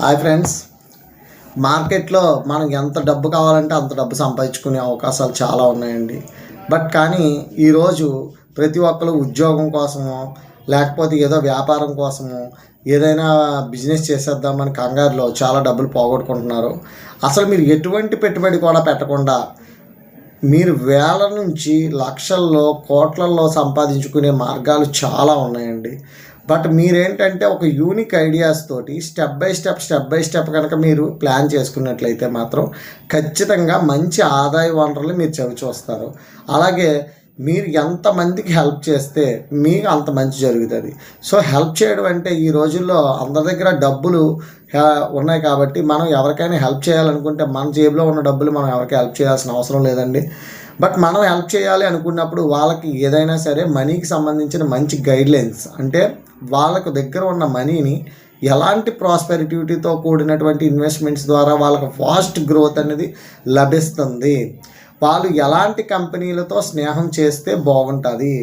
Hi friends, మార్కెట్లో మనం ఎంత డబ్బు కావాలంటే అంత డబ్బు సంపాదించుకునే అవకాశాలు చాలా ఉన్నాయండి. కానీ ఈరోజు ప్రతి ఒక్కరు ఉద్యోగం కోసమో లేకపోతే ఏదో వ్యాపారం కోసమో ఏదైనా బిజినెస్ చేసేద్దామని కంగారులో చాలా డబ్బులు పోగొట్టుకుంటున్నారు. అసలు మీరు ఎటువంటి పెట్టుబడి కూడా పెట్టకుండా మీరు వేల నుంచి లక్షల్లో కోట్లల్లో సంపాదించుకునే మార్గాలు చాలా ఉన్నాయండి. మీరేంటంటే ఒక యూనిక్ ఐడియాస్ తోటి స్టెప్ బై స్టెప్ కనుక మీరు ప్లాన్ చేసుకున్నట్లయితే మాత్రం ఖచ్చితంగా మంచి ఆదాయ వనరులు మీరు చవిచూస్తారు. అలాగే మీరు ఎంతమందికి హెల్ప్ చేస్తే మీకు అంత మంచి జరుగుతుంది. సో హెల్ప్ చేయడం అంటే ఈ రోజుల్లో అందరి దగ్గర డబ్బులు ఉన్నాయి కాబట్టి మనం ఎవరికైనా హెల్ప్ చేయాలనుకుంటే మన జేబులో ఉన్న డబ్బులు మనం ఎవరికి హెల్ప్ చేయాల్సిన అవసరం లేదండి. మనం హెల్ప్ చేయాలి అనుకున్నప్పుడు వాళ్ళకి ఏదైనా సరే మనీకి సంబంధించిన మంచి గైడ్లైన్స్, అంటే వాళ్ళకు దగ్గర ఉన్న మనీని ఎలాంటి ప్రాస్పెరిటీతో కూడినటువంటి ఇన్వెస్ట్మెంట్స్ ద్వారా వాళ్ళకు ఫాస్ట్ గ్రోత్ అనేది లభిస్తుంది, వాళ్ళు ఎలాంటి కంపెనీలతో స్నేహం చేస్తే బాగుంటుంది,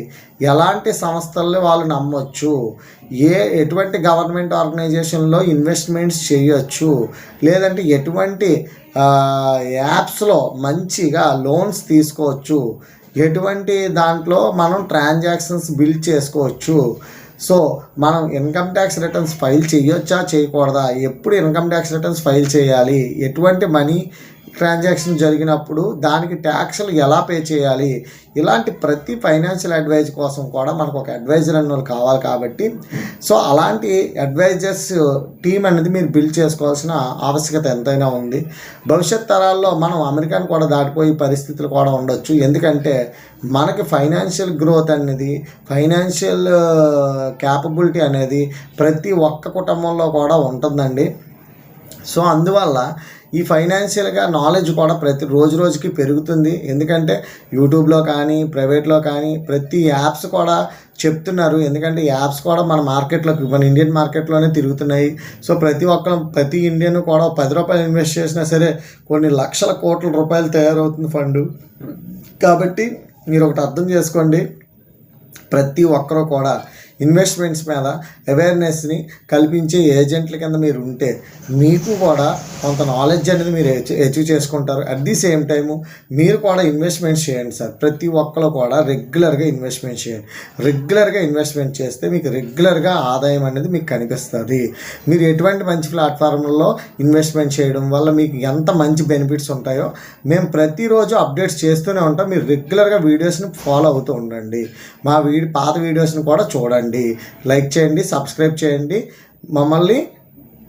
ఎలాంటి సంస్థల్లో వాళ్ళు నమ్మొచ్చు, ఎటువంటి గవర్నమెంట్ ఆర్గనైజేషన్లో ఇన్వెస్ట్మెంట్స్ చేయొచ్చు, లేదంటే ఎటువంటి యాప్స్లో మంచిగా లోన్స్ తీసుకోవచ్చు, ఎటువంటి దాంట్లో మనం ట్రాన్సాక్షన్స్ బిల్డ్ చేసుకోవచ్చు, సో మనం ఇన్కమ్ ట్యాక్స్ రిటర్న్స్ ఫైల్ చేయొచ్చా చేయకూడదా, ఎప్పుడు ఇన్కమ్ ట్యాక్స్ రిటర్న్స్ ఫైల్ చేయాలి, ఎటువంటి మనీ ట్రాన్సాక్షన్ జరిగినప్పుడు దానికి ట్యాక్స్లు ఎలా పే చేయాలి, ఇలాంటి ప్రతి ఫైనాన్షియల్ అడ్వైజ్ కోసం కూడా మనకు ఒక అడ్వైజర్ అన్న కావాలి. కాబట్టి సో అలాంటి అడ్వైజర్స్ టీం అనేది మీరు బిల్డ్ చేసుకోవాల్సిన ఆవశ్యకత ఎంతైనా ఉంది. భవిష్యత్ తరాల్లో మనం అమెరికాను కూడా దాటిపోయే పరిస్థితులు కూడా ఉండొచ్చు. ఎందుకంటే మనకి ఫైనాన్షియల్ గ్రోత్ అనేది, ఫైనాన్షియల్ క్యాపబిలిటీ అనేది ప్రతి ఒక్క కుటుంబంలో కూడా ఉంటుందండి. సో అందువల్ల ఈ ఫైనాన్షియల్గా నాలెడ్జ్ కూడా ప్రతి రోజుకి పెరుగుతుంది. ఎందుకంటే యూట్యూబ్లో కానీ ప్రైవేట్లో కానీ ప్రతి యాప్స్ కూడా చెప్తున్నారు. ఎందుకంటే యాప్స్ కూడా మన మార్కెట్లోకి, మన ఇండియన్ మార్కెట్లోనే తిరుగుతున్నాయి. సో ప్రతి ఇండియన్ కూడా ₹10 ఇన్వెస్ట్ చేసినా సరే కొన్ని లక్షల కోట్ల రూపాయలు తయారవుతుంది ఫండ్. కాబట్టి మీరు ఒకటి అర్థం చేసుకోండి, ప్రతి ఒక్కరూ కూడా ఇన్వెస్ట్మెంట్స్ మీద అవేర్నెస్ని కల్పించే ఏజెంట్ల కింద మీరు ఉంటే మీకు కూడా కొంత నాలెడ్జ్ అనేది మీరు అచీవ్ చేసుకుంటారు. అట్ ది సేమ్ టైము మీరు కూడా ఇన్వెస్ట్మెంట్స్ చేయండి సార్. ప్రతి ఒక్కరు కూడా రెగ్యులర్గా ఇన్వెస్ట్మెంట్ చేయండి. రెగ్యులర్గా ఇన్వెస్ట్మెంట్ చేస్తే మీకు రెగ్యులర్గా ఆదాయం అనేది మీకు కనిపిస్తుంది. మీరు ఎటువంటి మంచి ప్లాట్ఫామ్లలో ఇన్వెస్ట్మెంట్ చేయడం వల్ల మీకు ఎంత మంచి బెనిఫిట్స్ ఉంటాయో మేము ప్రతిరోజు అప్డేట్స్ చేస్తూనే ఉంటాం. మీరు రెగ్యులర్గా వీడియోస్ని ఫాలో అవుతూ ఉండండి. మా పాత వీడియోస్ని కూడా చూడండి, లైక్ చేయండి, సబ్స్క్రైబ్ చేయండి. మమ్మల్ని